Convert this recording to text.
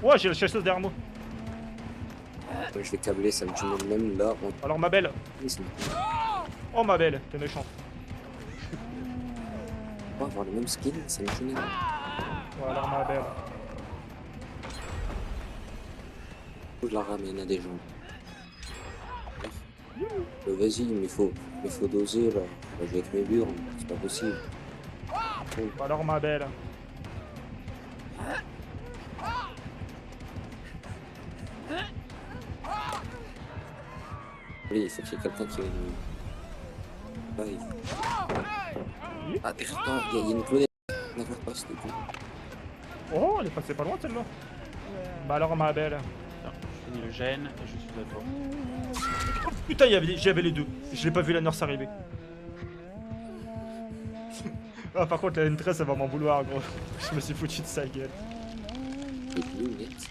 Ouais, j'ai la chasseuse derrière moi. Moi, je vais câbler, ça me tue même là. Alors ma belle. Oh ma belle, t'es méchante. On va avoir le même skin, ça me tue même. Ouais, alors ma belle. Je la ramène à des gens. Vas-y, mais faut doser là. Moi, je vais avec mes burnes, c'est pas possible. Alors ma belle. Allez, il faut qu'il y ait quelqu'un qui vienne nous. Ah, putain, il y a une clonette. N'avance pas, s'il te plaît. Oh, elle est passée pas loin celle-là. Bah alors ma belle. Attends, je finis le gène et je suis à toi. Putain, j'avais les deux. Je l'ai pas vu la nurse arriver. Ah, par contre, la N13, ça va m'en vouloir, gros. Je me suis foutu de sa gueule. Les lunettes.